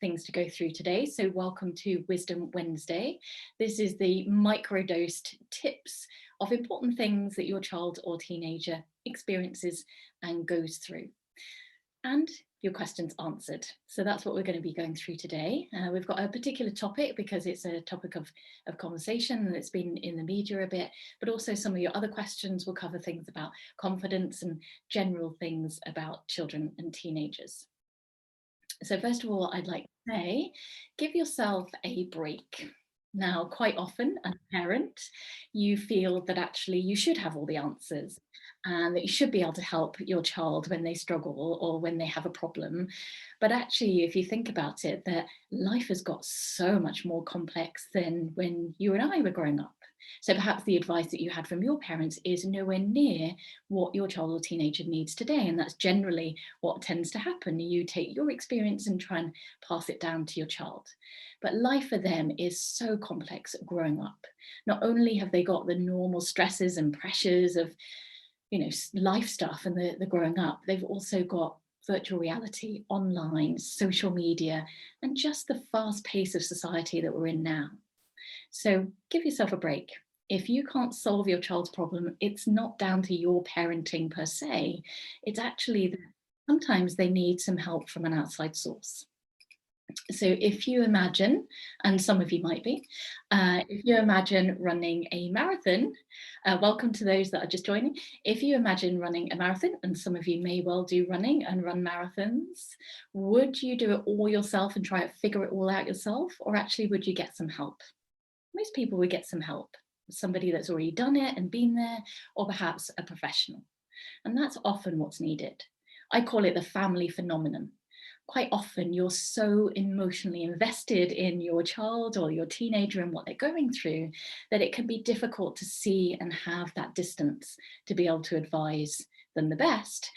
things to go through today. So welcome to Wisdom Wednesday. This is the microdosed tips of important things that your child or teenager experiences and goes through, and your questions answered. So that's what we're going to be going through today. We've got a particular topic because it's a topic of conversation and it's been in the media a bit, but also some of your other questions will cover things about confidence and general things about children and teenagers. So first of all, I'd like to say, give yourself a break. Now, quite often as a parent, you feel that actually you should have all the answers and that you should be able to help your child when they struggle or when they have a problem. But actually, if you think about it, that life has got so much more complex than when you and I were growing up. So perhaps the advice that you had from your parents is nowhere near what your child or teenager needs today. And that's generally what tends to happen. You take your experience and try and pass it down to your child. But life for them is so complex growing up. Not only have they got the normal stresses and pressures of, life stuff and the growing up, they've also got virtual reality, online, social media, and just the fast pace of society that we're in now. So give yourself a break. If you can't solve your child's problem, it's not down to your parenting per se. It's actually that sometimes they need some help from an outside source. So if you imagine, and some of you might be, if you imagine running a marathon, welcome to those that are just joining. If you imagine running a marathon, and some of you may well do running and run marathons, would you do it all yourself and try to figure it all out yourself? Or actually, would you get some help? Most people would get some help, somebody that's already done it and been there, or perhaps a professional. And that's often what's needed. I call it the family phenomenon. Quite often you're so emotionally invested in your child or your teenager and what they're going through that it can be difficult to see and have that distance to be able to advise them the best.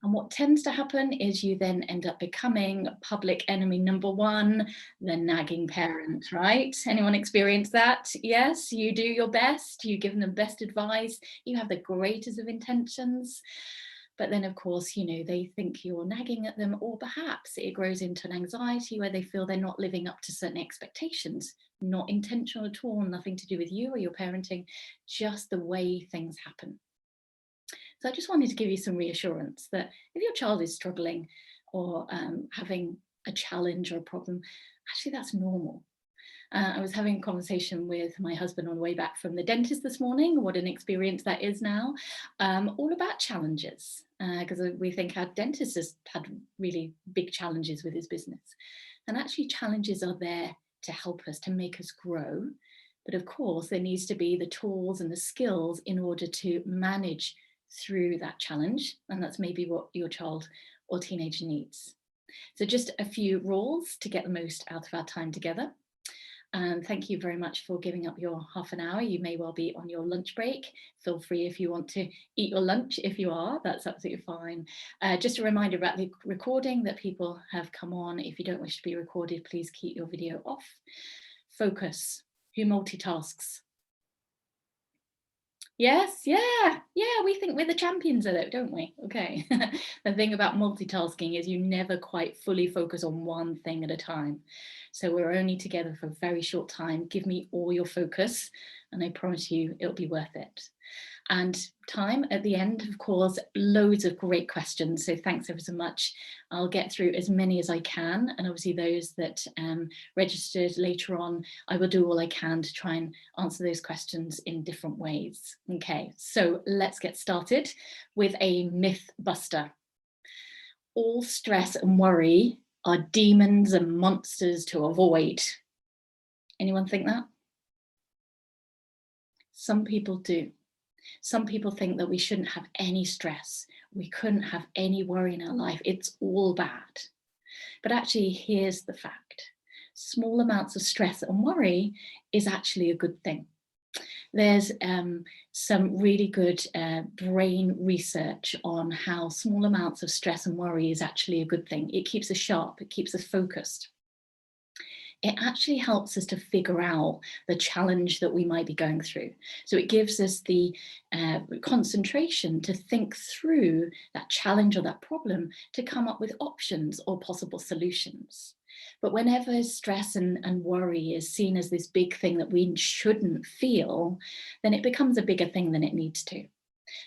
And what tends to happen is you then end up becoming public enemy number one, the nagging parent, right? Anyone experience that? Yes, you do your best, you give them the best advice, you have the greatest of intentions. But then, of course, they think you're nagging at them, or perhaps it grows into an anxiety where they feel they're not living up to certain expectations, not intentional at all, nothing to do with you or your parenting, just the way things happen. So I just wanted to give you some reassurance that if your child is struggling or having a challenge or a problem, actually that's normal. I was having a conversation with my husband on the way back from the dentist this morning, what an experience that is now, all about challenges, because we think our dentist has had really big challenges with his business. And actually challenges are there to help us, to make us grow. But of course, there needs to be the tools and the skills in order to manage through that challenge. And that's maybe what your child or teenager needs. So just a few rules to get the most out of our time together. And thank you very much for giving up your half an hour. You may well be on your lunch break. Feel free if you want to eat your lunch. If you are, that's absolutely fine. Just a reminder about the recording that people have come on. If you don't wish to be recorded, please keep your video off. Focus. Who multitasks? Yes, yeah, we think we're the champions of it, don't we? Okay. The thing about multitasking is you never quite fully focus on one thing at a time. So we're only together for a very short time. Give me all your focus and I promise you it'll be worth it. And time at the end, of course, loads of great questions. So thanks ever so much. I'll get through as many as I can. And obviously those that registered later on, I will do all I can to try and answer those questions in different ways. Okay, so let's get started with a myth buster. All stress and worry are demons and monsters to avoid. Anyone think that? Some people do. Some people think that we shouldn't have any stress. We couldn't have any worry in our life. It's all bad. But actually, here's the fact. Small amounts of stress and worry is actually a good thing. There's some really good brain research on how small amounts of stress and worry is actually a good thing. It keeps us sharp, it keeps us focused. It actually helps us to figure out the challenge that we might be going through. So it gives us the concentration to think through that challenge or that problem to come up with options or possible solutions. But whenever stress and worry is seen as this big thing that we shouldn't feel, then it becomes a bigger thing than it needs to.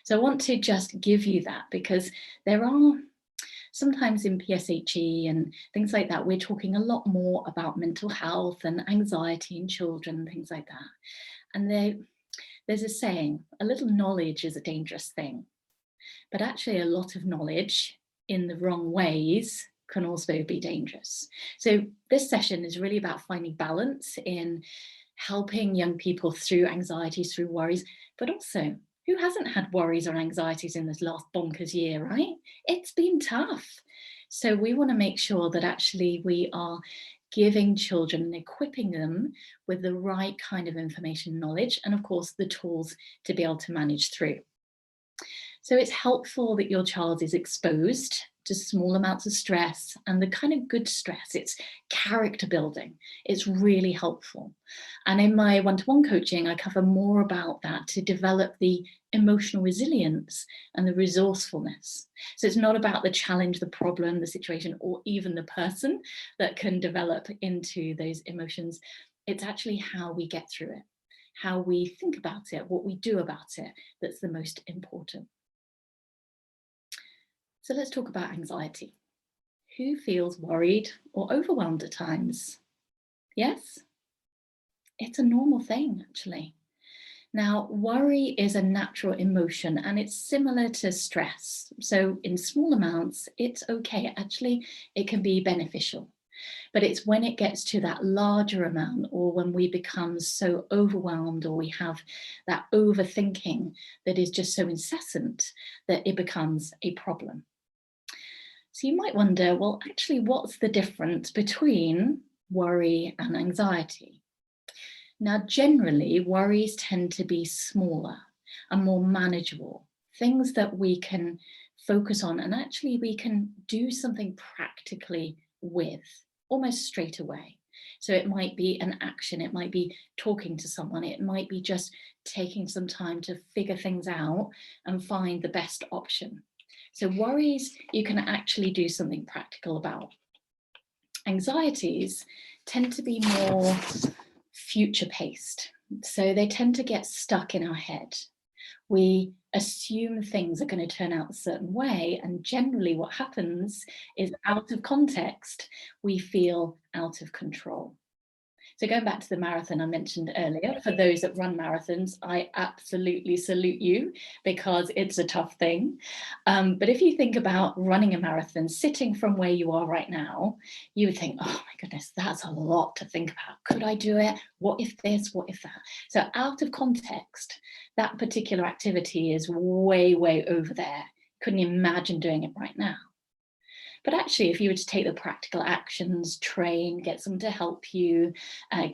So I want to just give you that, because there are sometimes in PSHE and things like that, we're talking a lot more about mental health and anxiety in children and things like that. And there's a saying, a little knowledge is a dangerous thing, but actually a lot of knowledge in the wrong ways can also be dangerous. So this session is really about finding balance in helping young people through anxieties, through worries, but also, who hasn't had worries or anxieties in this last bonkers year, right? It's been tough. So we want to make sure that actually we are giving children and equipping them with the right kind of information, knowledge, and of course the tools to be able to manage through. So it's helpful that your child is exposed to small amounts of stress and the kind of good stress. It's character building. It's really helpful. And in my one-to-one coaching, I cover more about that to develop the emotional resilience and the resourcefulness. So it's not about the challenge, the problem, the situation, or even the person that can develop into those emotions. It's actually how we get through it, how we think about it, what we do about it, that's the most important. So let's talk about anxiety. Who feels worried or overwhelmed at times? Yes? It's a normal thing, actually. Now, worry is a natural emotion and it's similar to stress. So in small amounts, it's okay. Actually, it can be beneficial. But it's when it gets to that larger amount, or when we become so overwhelmed, or we have that overthinking that is just so incessant, that it becomes a problem. So you might wonder, well, actually, what's the difference between worry and anxiety? Now, generally, worries tend to be smaller and more manageable, things that we can focus on and actually we can do something practically with almost straight away. So it might be an action, it might be talking to someone, it might be just taking some time to figure things out and find the best option. So worries, you can actually do something practical about. Anxieties tend to be more future paced. So they tend to get stuck in our head. We assume things are going to turn out a certain way. And generally what happens is, out of context, we feel out of control. So going back to the marathon I mentioned earlier, for those that run marathons, I absolutely salute you, because it's a tough thing. But if you think about running a marathon, sitting from where you are right now, you would think, oh my goodness, that's a lot to think about. Could I do it? What if this? What if that? So out of context, that particular activity is way, way over there. Couldn't imagine doing it right now. But actually, if you were to take the practical actions, train, get someone to help you,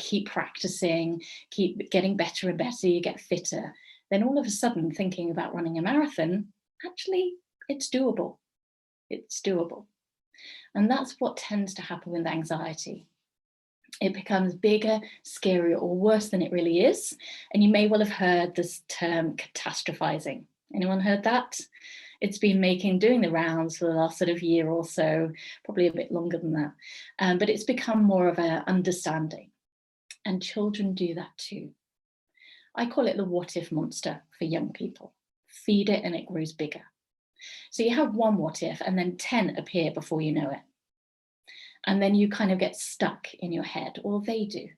keep practicing, keep getting better and better, you get fitter, then all of a sudden thinking about running a marathon, actually, it's doable. It's doable. And that's what tends to happen with anxiety. It becomes bigger, scarier, or worse than it really is. And you may well have heard this term catastrophizing. Anyone heard that? It's been doing the rounds for the last sort of year or so, probably a bit longer than that. But it's become more of an understanding. And children do that too. I call it the what if monster for young people. Feed it and it grows bigger. So you have one what if and then 10 appear before you know it. And then you kind of get stuck in your head, or they do.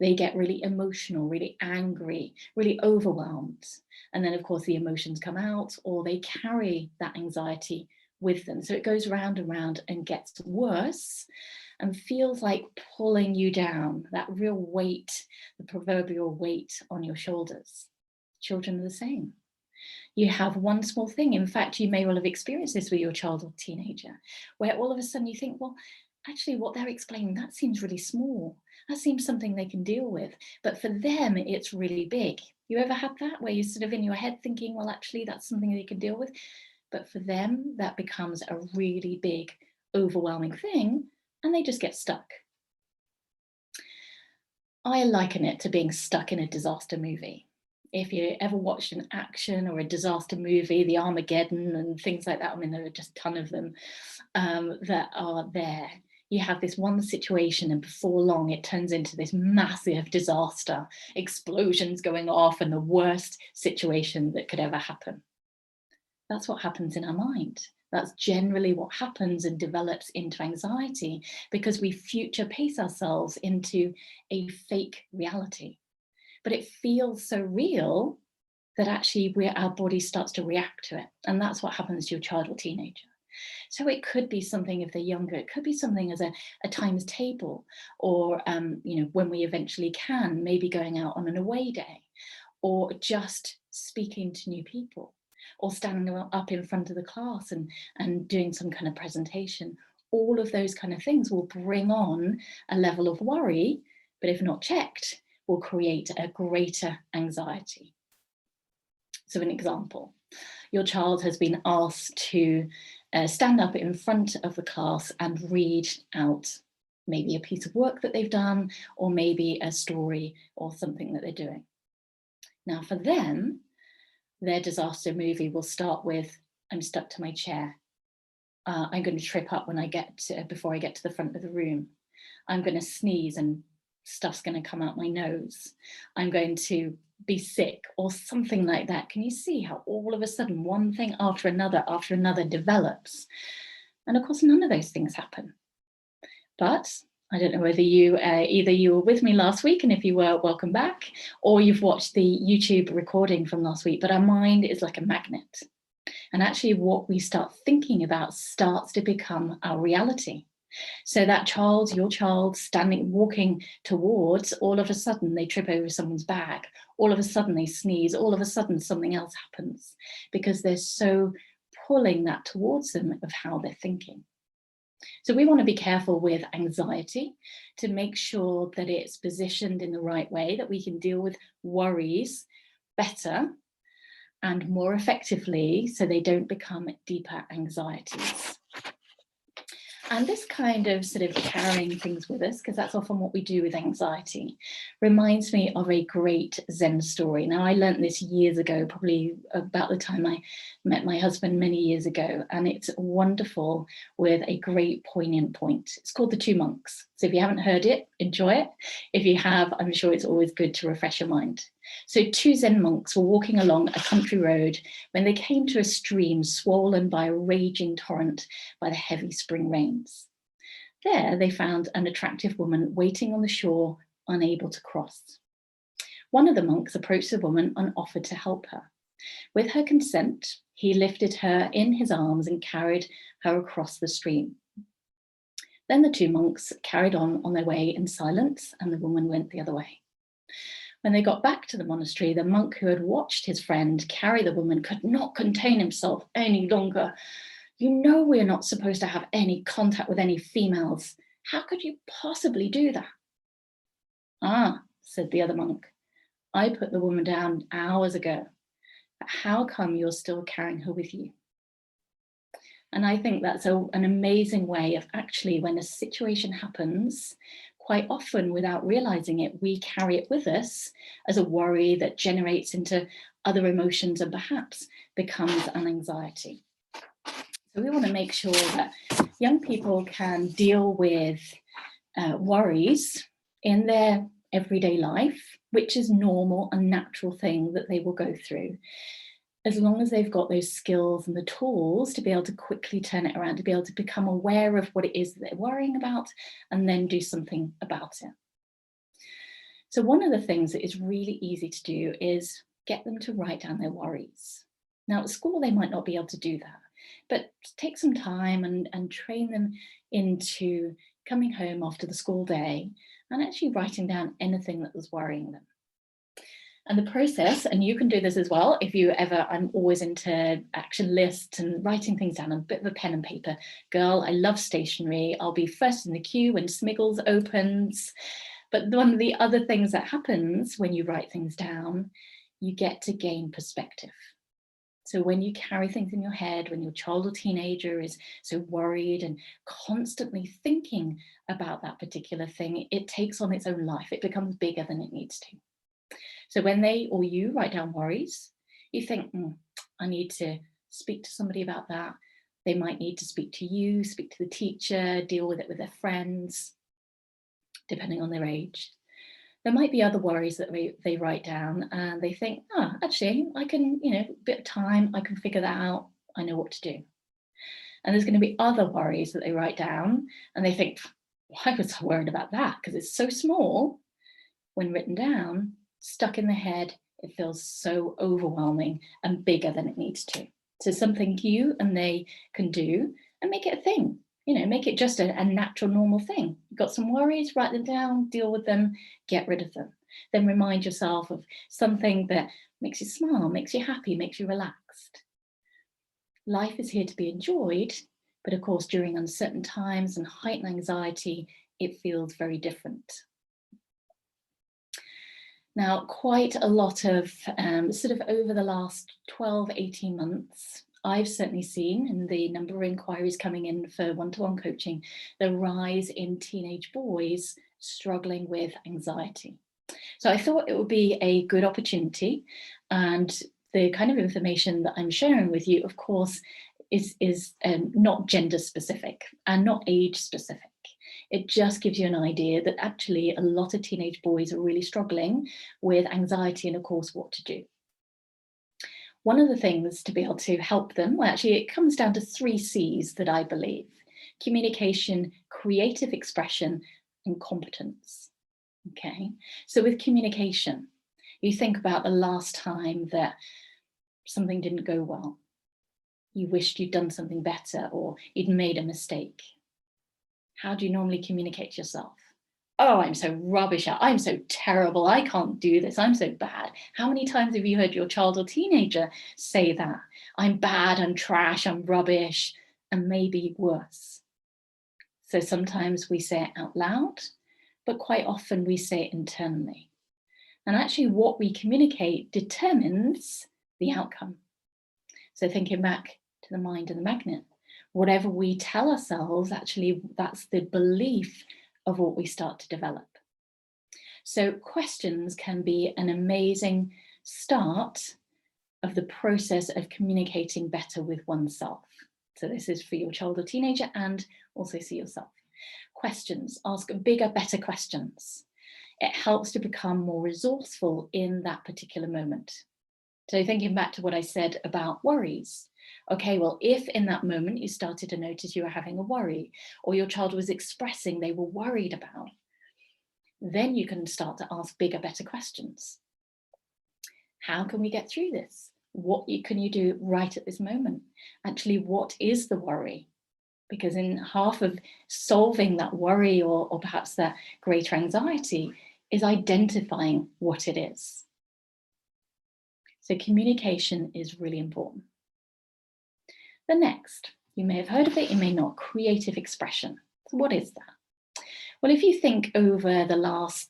They get really emotional, really angry, really overwhelmed. And then, of course, the emotions come out, or they carry that anxiety with them. So it goes round and round and gets worse and feels like pulling you down, that real weight, the proverbial weight on your shoulders. Children are the same. You have one small thing. In fact, you may well have experienced this with your child or teenager, where all of a sudden you think, well, actually what they're explaining, that seems really small. That seems something they can deal with. But for them, it's really big. You ever had that, where you're sort of in your head thinking, well, actually, that's something they can deal with. But for them, that becomes a really big, overwhelming thing, and they just get stuck. I liken it to being stuck in a disaster movie. If you ever watched an action or a disaster movie, the Armageddon and things like that, I mean, there are just a ton of them that are there. you have this one situation and before long it turns into this massive disaster, explosions going off and the worst situation that could ever happen. That's what happens in our mind. That's generally what happens and develops into anxiety because we future pace ourselves into a fake reality. But it feels so real that actually our body starts to react to it. And that's what happens to your child or teenager. So it could be something if they're younger, it could be something as a times table, or when we eventually can, maybe going out on an away day, or just speaking to new people, or standing up in front of the class and doing some kind of presentation. All of those kind of things will bring on a level of worry, but if not checked, will create a greater anxiety. So an example, your child has been asked to stand up in front of the class and read out maybe a piece of work that they've done, or maybe a story or something that they're doing. Now for them, their disaster movie will start with, I'm stuck to my chair. I'm going to trip up before I get to the front of the room. I'm going to sneeze and stuff's going to come out my nose. I'm going to be sick or something like that. Can you see how all of a sudden one thing after another develops? And of course, none of those things happen. But I don't know whether either you were with me last week, and if you were, welcome back, or you've watched the YouTube recording from last week, but our mind is like a magnet. And actually what we start thinking about starts to become our reality. So that child, your child, walking towards, all of a sudden they trip over someone's bag. All of a sudden they sneeze. All of a sudden something else happens because they're so pulling that towards them of how they're thinking. So we want to be careful with anxiety to make sure that it's positioned in the right way, that we can deal with worries better and more effectively so they don't become deeper anxieties. And this kind of sort of carrying things with us, because that's often what we do with anxiety, reminds me of a great Zen story. Now, I learned this years ago, probably about the time I met my husband many years ago, and it's wonderful with a great poignant point. It's called The Two Monks. So if you haven't heard it, enjoy it. If you have, I'm sure it's always good to refresh your mind. So two Zen monks were walking along a country road when they came to a stream swollen by a raging torrent by the heavy spring rains. There they found an attractive woman waiting on the shore, unable to cross. One of the monks approached the woman and offered to help her. With her consent, he lifted her in his arms and carried her across the stream. Then the two monks carried on their way in silence, and the woman went the other way. When they got back to the monastery, the monk who had watched his friend carry the woman could not contain himself any longer. You know we're not supposed to have any contact with any females. How could you possibly do that? Ah, said the other monk, I put the woman down hours ago. But how come you're still carrying her with you? And I think that's an amazing way of actually, when a situation happens, quite often without realizing it, we carry it with us as a worry that generates into other emotions and perhaps becomes an anxiety. So we want to make sure that young people can deal with worries in their everyday life, which is normal and natural thing that they will go through, as long as they've got those skills and the tools to be able to quickly turn it around, to be able to become aware of what it is that they're worrying about and then do something about it. So one of the things that is really easy to do is get them to write down their worries. Now at school, they might not be able to do that, but take some time and train them into coming home after the school day and actually writing down anything that was worrying them. And the process, and you can do this as well, if you ever, I'm always into action lists and writing things down on a bit of a pen and paper. Girl, I love stationery. I'll be first in the queue when Smiggles opens. But one of the other things that happens when you write things down, you get to gain perspective. So when you carry things in your head, when your child or teenager is so worried and constantly thinking about that particular thing, it takes on its own life. It becomes bigger than it needs to. So when they or you write down worries, you think, I need to speak to somebody about that. They might need to speak to you, speak to the teacher, deal with it with their friends, depending on their age. There might be other worries that they write down and they think, oh, actually, I can, a bit of time, I can figure that out. I know what to do. And there's going to be other worries that they write down and they think, why was I worried about that? Because it's so small. When written down, stuck in the head, it feels so overwhelming and bigger than it needs to. So something you and they can do and make it a thing, make it just a natural, normal thing. You've got some worries, write them down, deal with them, get rid of them. Then remind yourself of something that makes you smile, makes you happy, makes you relaxed. Life is here to be enjoyed, but of course, during uncertain times and heightened anxiety, it feels very different. Now, quite a lot of sort of over the last 12, 18 months, I've certainly seen in the number of inquiries coming in for one-to-one coaching, the rise in teenage boys struggling with anxiety. So I thought it would be a good opportunity, and the kind of information that I'm sharing with you, of course, is not gender specific and not age specific. It just gives you an idea that actually a lot of teenage boys are really struggling with anxiety and, of course, what to do. One of the things to be able to help them, well, actually, it comes down to 3 C's that I believe: communication, creative expression, and competence. Okay, so with communication, you think about the last time that something didn't go well. You wished you'd done something better or you'd made a mistake. How do you normally communicate to yourself? Oh, I'm so rubbish. I'm so terrible. I can't do this. I'm so bad. How many times have you heard your child or teenager say that? I'm bad, I'm trash, I'm rubbish, and maybe worse. So sometimes we say it out loud, but quite often we say it internally. And actually what we communicate determines the outcome. So thinking back to the mind and the magnet, whatever we tell ourselves, actually that's the belief of what we start to develop. So questions can be an amazing start of the process of communicating better with oneself. So this is for your child or teenager and also see yourself. Questions, ask bigger, better questions. It helps to become more resourceful in that particular moment. So thinking back to what I said about worries. Okay, well, if in that moment you started to notice you were having a worry or your child was expressing they were worried about, then you can start to ask bigger, better questions. How can we get through this? What can you do right at this moment? Actually, what is the worry? Because in half of solving that worry or perhaps that greater anxiety is identifying what it is. So communication is really important. The next, you may have heard of it, you may not, creative expression. So what is that? Well, if you think over the last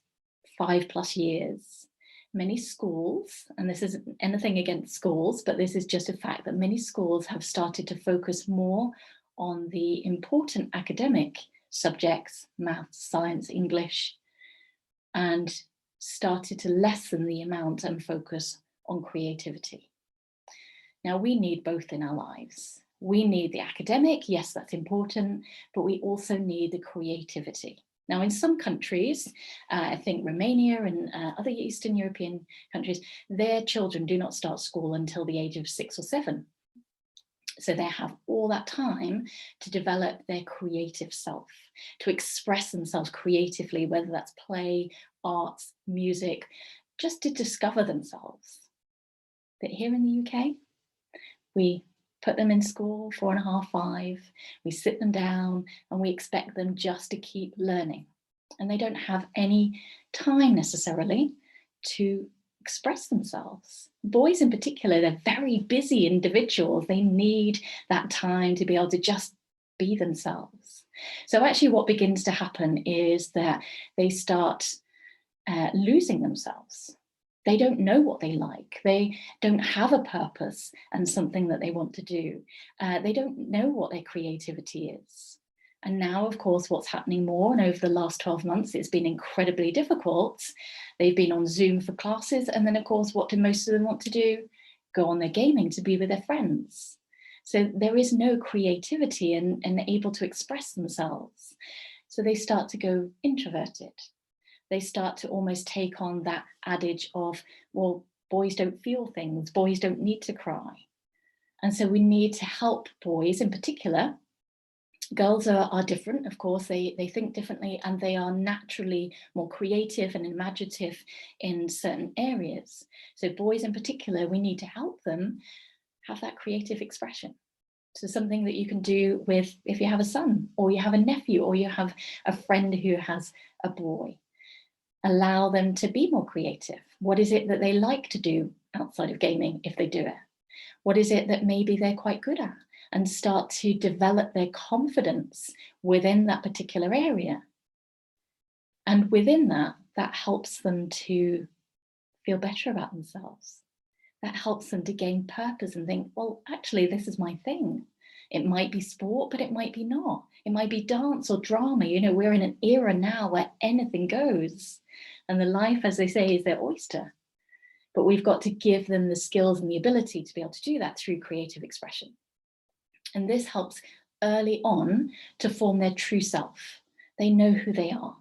5+ years, many schools, and this isn't anything against schools, but this is just a fact that many schools have started to focus more on the important academic subjects, maths, science, English, and started to lessen the amount and focus on creativity. Now, we need both in our lives. We need the academic, yes, that's important, but we also need the creativity. Now, in some countries, I think Romania and other Eastern European countries, their children do not start school until the age of 6 or 7. So they have all that time to develop their creative self, to express themselves creatively, whether that's play, arts, music, just to discover themselves. But here in the UK, we put them in school, 4.5, 5, we sit them down and we expect them just to keep learning. And they don't have any time necessarily to express themselves. Boys in particular, they're very busy individuals. They need that time to be able to just be themselves. So actually what begins to happen is that they start losing themselves. They don't know what they like. They don't have a purpose and something that they want to do. They don't know what their creativity is. And now, of course, what's happening more, and over the last 12 months, it's been incredibly difficult. They've been on Zoom for classes. And then, of course, what do most of them want to do? Go on their gaming to be with their friends. So there is no creativity and able to express themselves. So they start to go introverted. They start to almost take on that adage of, well, boys don't feel things, boys don't need to cry. And so we need to help boys in particular. Girls are different, of course, they think differently, and they are naturally more creative and imaginative in certain areas. So boys in particular, we need to help them have that creative expression. So something that you can do with, if you have a son or you have a nephew or you have a friend who has a boy, allow them to be more creative. What is it that they like to do outside of gaming if they do it? What is it that maybe they're quite good at? And start to develop their confidence within that particular area. And within that, that helps them to feel better about themselves. That helps them to gain purpose and think, well, actually, this is my thing. It might be sport, but it might be not. It might be dance or drama. You know, we're in an era now where anything goes. And the life, as they say, is their oyster. But we've got to give them the skills and the ability to be able to do that through creative expression. And this helps early on to form their true self. They know who they are.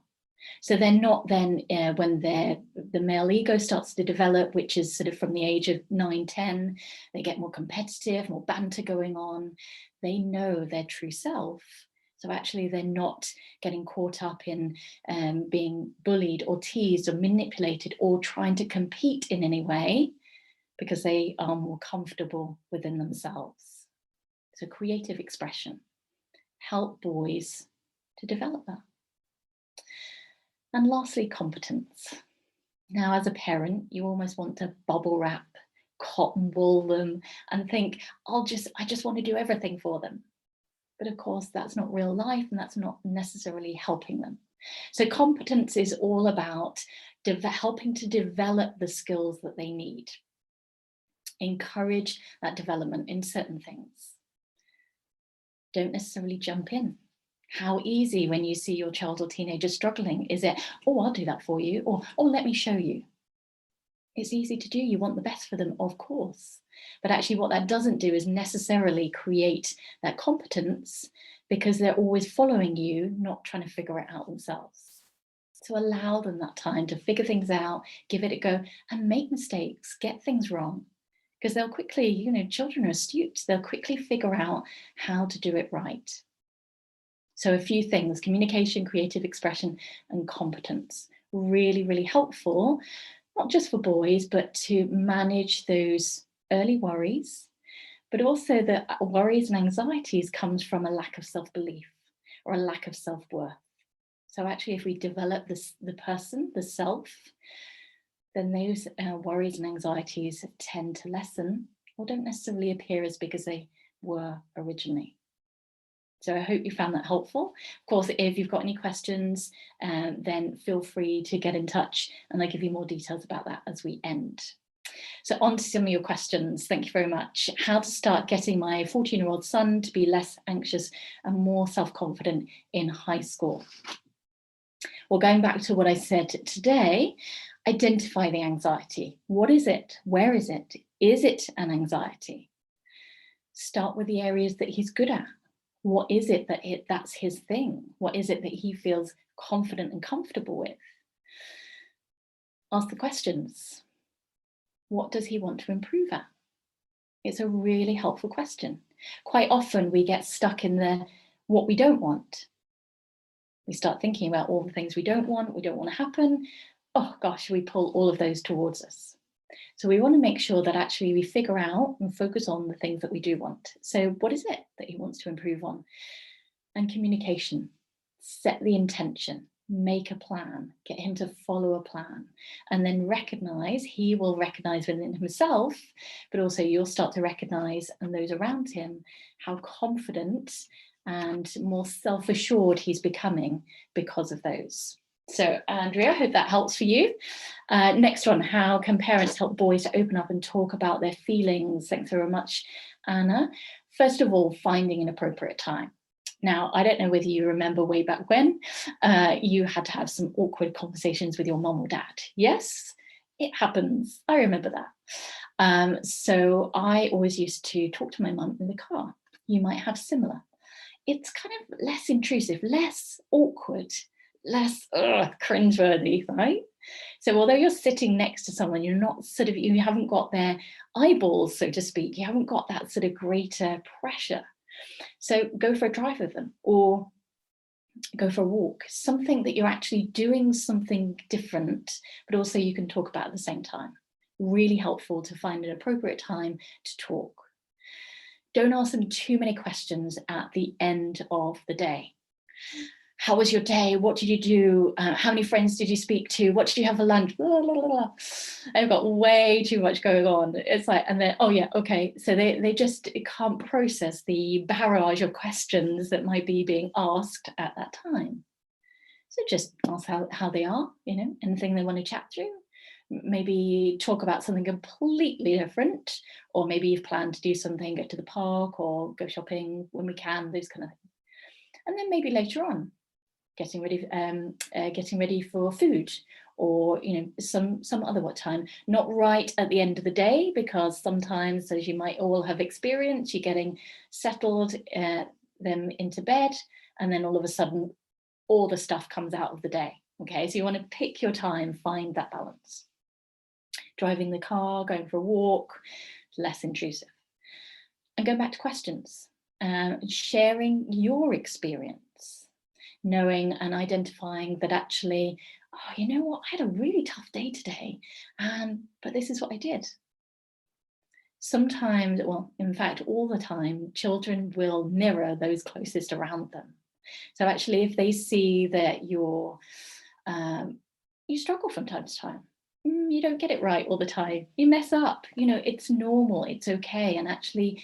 So they're not then, when the male ego starts to develop, which is sort of from the age of 9, 10, they get more competitive, more banter going on. They know their true self. So actually they're not getting caught up in being bullied or teased or manipulated or trying to compete in any way, because they are more comfortable within themselves. So creative expression, help boys to develop that. And lastly, competence. Now, as a parent, you almost want to bubble wrap, cotton wool them and think, I just want to do everything for them. But of course, that's not real life and that's not necessarily helping them. So competence is all about helping to develop the skills that they need. Encourage that development in certain things. Don't necessarily jump in. How easy when you see your child or teenager struggling, is it, oh, I'll do that for you, or oh, let me show you. It's easy to do. You want the best for them, of course. But actually what that doesn't do is necessarily create that competence, because they're always following you, not trying to figure it out themselves. So allow them that time to figure things out, give it a go, and make mistakes, get things wrong. Because they'll quickly, you know, children are astute, they'll quickly figure out how to do it right. So a few things: communication, creative expression, and competence. Really, really helpful, not just for boys, but to manage those early worries, but also the worries and anxieties comes from a lack of self-belief or a lack of self-worth. So actually, if we develop the person, the self, then those worries and anxieties tend to lessen or don't necessarily appear as big as they were originally. So I hope you found that helpful. Of course, if you've got any questions, then feel free to get in touch and I'll give you more details about that as we end. So on to some of your questions. Thank you very much. How to start getting my 14-year-old son to be less anxious and more self-confident in high school. Well, going back to what I said today, identify the anxiety. What is it? Where is it? Is it an anxiety? Start with the areas that he's good at. What is it that's his thing? What is it that he feels confident and comfortable with? Ask the questions. What does he want to improve at? It's a really helpful question. Quite often we get stuck in the what we don't want. We start thinking about all the things we don't want to happen. Oh gosh, we pull all of those towards us. So we want to make sure that actually we figure out and focus on the things that we do want. So what is it that he wants to improve on? And communication. Set the intention, make a plan, get him to follow a plan, and then he will recognize within himself, but also you'll start to recognize, and those around him, how confident and more self-assured he's becoming because of those. So Andrea, I hope that helps for you. Next one, how can parents help boys to open up and talk about their feelings? Thanks very much, Anna. First of all, finding an appropriate time. Now, I don't know whether you remember way back when you had to have some awkward conversations with your mom or dad. Yes, it happens. I remember that. So I always used to talk to my mum in the car. you might have similar. It's kind of less intrusive, less awkward, less cringeworthy, right? So although you're sitting next to someone, you're not sort of, you haven't got their eyeballs, so to speak, you haven't got that sort of greater pressure. So go for a drive with them, or go for a walk, something that you're actually doing something different, but also you can talk about at the same time. Really helpful to find an appropriate time to talk. Don't ask them too many questions at the end of the day. How was your day? What did you do? How many friends did you speak to? What did you have for lunch? Blah, blah, blah, blah. I've got way too much going on. It's like, and then, oh yeah, okay. So they just can't process the barrage of questions that might be being asked at that time. So just ask how they are, anything they want to chat through. Maybe talk about something completely different, or maybe you've planned to do something, go to the park or go shopping when we can, those kind of things. And then maybe later on, getting ready for food, or some other time, not right at the end of the day, because sometimes, as you might all have experienced, you're getting settled them into bed, and then all of a sudden all the stuff comes out of the day. Okay, so you want to pick your time, find that balance. Driving the car, going for a walk, less intrusive. And going back to questions, sharing your experience, knowing and identifying that actually, oh, you know what, I had a really tough day today, but this is what I did. Sometimes, well, in fact, all the time, children will mirror those closest around them. So actually, if they see that you struggle from time to time, you don't get it right all the time, you mess up, it's normal, it's okay. And actually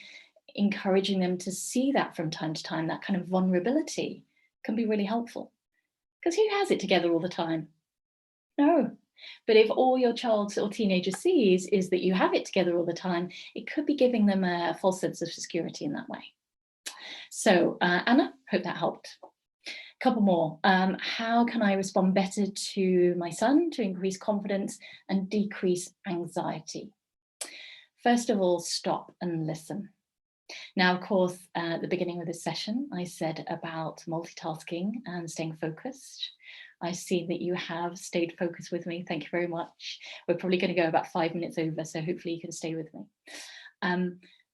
encouraging them to see that from time to time, that kind of vulnerability, can be really helpful. Because who has it together all the time? No. But if all your child or teenager sees is that you have it together all the time, it could be giving them a false sense of security in that way. So Anna, hope that helped. Couple more. How can I respond better to my son to increase confidence and decrease anxiety? First of all, stop and listen. Now, of course, at the beginning of this session, I said about multitasking and staying focused. I see that you have stayed focused with me. Thank you very much. We're probably going to go about 5 minutes over, so hopefully you can stay with me.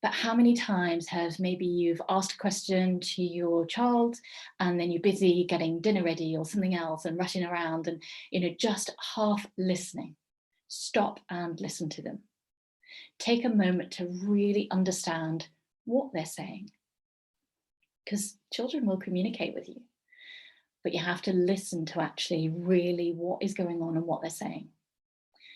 But how many times have maybe you've asked a question to your child, and then you're busy getting dinner ready or something else and rushing around and, just half listening? Stop and listen to them. Take a moment to really understand what they're saying, because children will communicate with you, but you have to listen to actually really what is going on and what they're saying,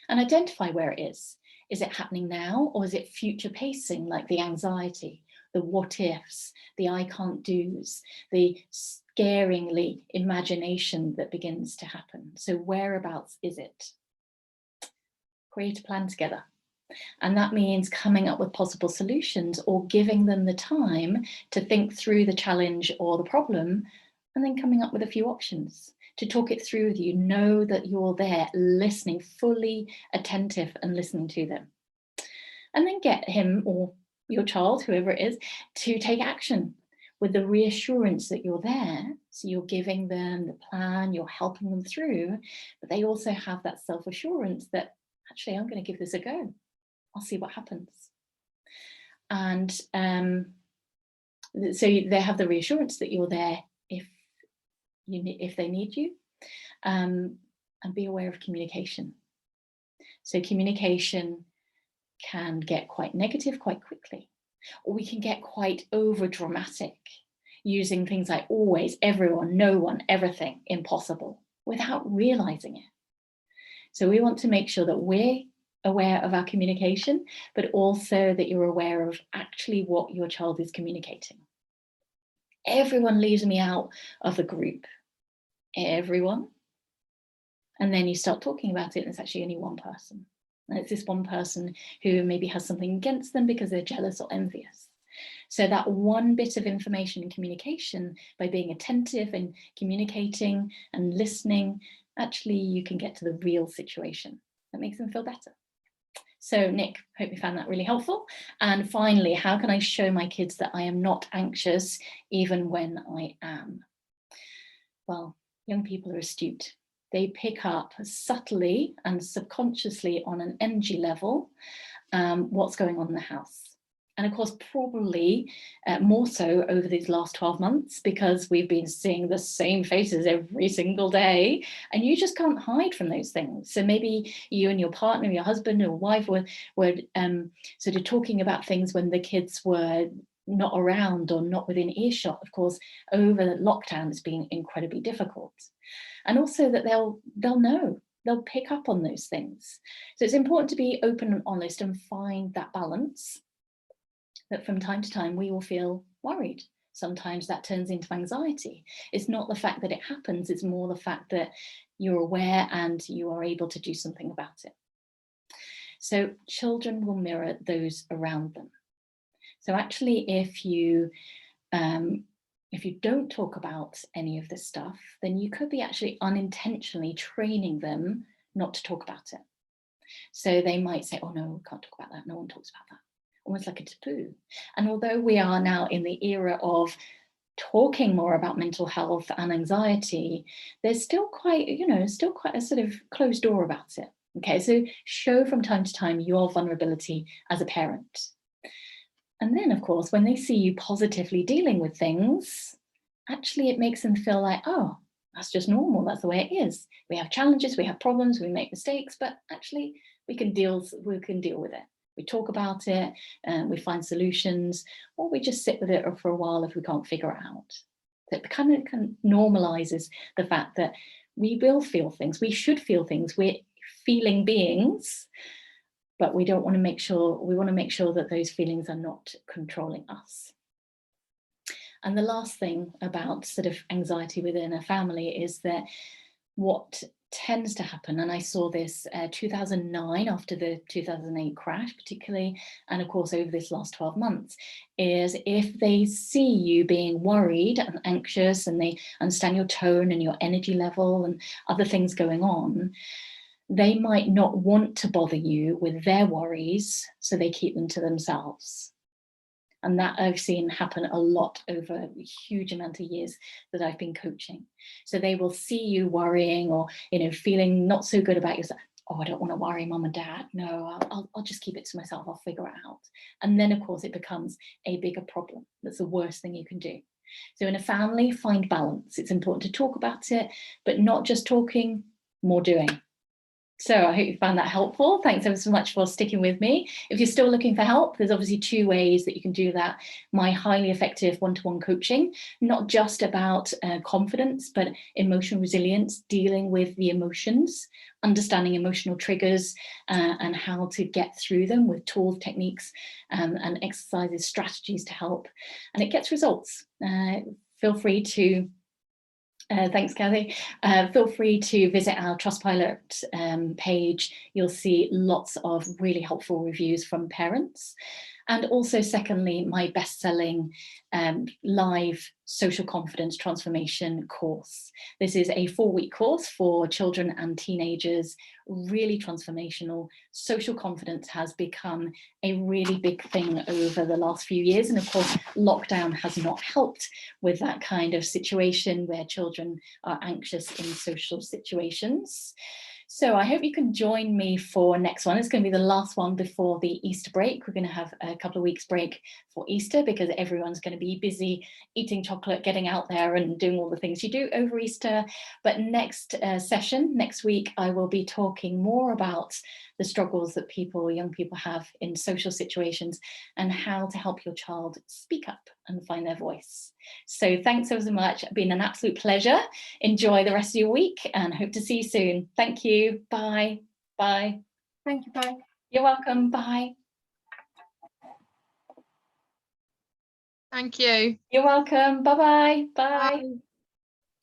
and identify where it is. Is it happening now, or is it future pacing, like the anxiety, the what ifs, the I can't do's, the scaringly imagination that begins to happen? So whereabouts is it? Create a plan together. And that means coming up with possible solutions, or giving them the time to think through the challenge or the problem, and then coming up with a few options to talk it through with you. Know that you're there listening, fully attentive and listening to them. And then get him or your child, whoever it is, to take action with the reassurance that you're there. So you're giving them the plan, you're helping them through, but they also have that self-assurance that actually, I'm going to give this a go. I'll see what happens. And so they have the reassurance that you're there if they need you, and be aware of communication. So communication can get quite negative quite quickly, or we can get quite over dramatic, using things like always, everyone, no one, everything, impossible, without realizing it. So we want to make sure that we're aware of our communication, but also that you're aware of actually what your child is communicating. Everyone leaves me out of the group. Everyone. And then you start talking about it, and it's actually only one person. And it's this one person who maybe has something against them because they're jealous or envious. So that one bit of information and communication, by being attentive and communicating and listening, actually you can get to the real situation that makes them feel better. So Nick, hope you found that really helpful. And finally, how can I show my kids that I am not anxious even when I am? Well, young people are astute. They pick up subtly and subconsciously on an energy level what's going on in the house. And of course, probably more so over these last 12 months, because we've been seeing the same faces every single day, and you just can't hide from those things. So maybe you and your partner, your husband or wife were sort of talking about things when the kids were not around or not within earshot. Of course, over the lockdown, it's been incredibly difficult. And also that they'll know, they'll pick up on those things. So it's important to be open and honest and find that balance, that from time to time we will feel worried. Sometimes that turns into anxiety. It's not the fact that it happens, it's more the fact that you're aware and you are able to do something about it. So children will mirror those around them. So actually, if you don't talk about any of this stuff, then you could be actually unintentionally training them not to talk about it. So they might say, oh no, we can't talk about that. No one talks about that. Almost like a taboo. And although we are now in the era of talking more about mental health and anxiety, there's still quite a sort of closed door about it. Okay, so show from time to time your vulnerability as a parent. And then, of course, when they see you positively dealing with things, actually it makes them feel like, oh, that's just normal. That's the way it is. We have challenges, we have problems, we make mistakes, but actually we can deal with it. We talk about it, we find solutions, or we just sit with it for a while if we can't figure it out. So it kind of normalizes the fact that we will feel things. We should feel things. We're feeling beings. But we want to make sure that those feelings are not controlling us. And the last thing about sort of anxiety within a family is that what tends to happen, and I saw this 2009 after the 2008 crash particularly, and of course over this last 12 months, is if they see you being worried and anxious and they understand your tone and your energy level and other things going on, they might not want to bother you with their worries, so they keep them to themselves. And that I've seen happen a lot over a huge amount of years that I've been coaching. So they will see you worrying or, feeling not so good about yourself. Oh, I don't want to worry mum and dad. No, I'll just keep it to myself. I'll figure it out. And then, of course, it becomes a bigger problem. That's the worst thing you can do. So in a family, find balance. It's important to talk about it, but not just talking, more doing. So I hope you found that helpful. Thanks ever so much for sticking with me. If you're still looking for help, there's obviously 2 ways that you can do that. My highly effective one-to-one coaching, not just about confidence, but emotional resilience, dealing with the emotions, understanding emotional triggers and how to get through them with tools, techniques, and exercises, strategies to help. And it gets results. Feel free to thanks, Kathy. Feel free to visit our Trustpilot page. You'll see lots of really helpful reviews from parents. And also, secondly, my best-selling live social confidence transformation course. This is a 4-week course for children and teenagers, really transformational. Social confidence has become a really big thing over the last few years. And of course, lockdown has not helped with that kind of situation where children are anxious in social situations. So I hope you can join me for next one. It's going to be the last one before the Easter break. We're going to have a couple of weeks break for Easter because everyone's going to be busy eating chocolate, getting out there and doing all the things you do over Easter. But next session, next week, I will be talking more about the struggles that young people have in social situations and how to help your child speak up and find their voice. So thanks so much. It's been an absolute pleasure. Enjoy the rest of your week and hope to see you soon. Thank you. Bye. Bye. Thank you. Bye. You're welcome. Bye. Thank you. You're welcome. Bye-bye. Bye. Bye.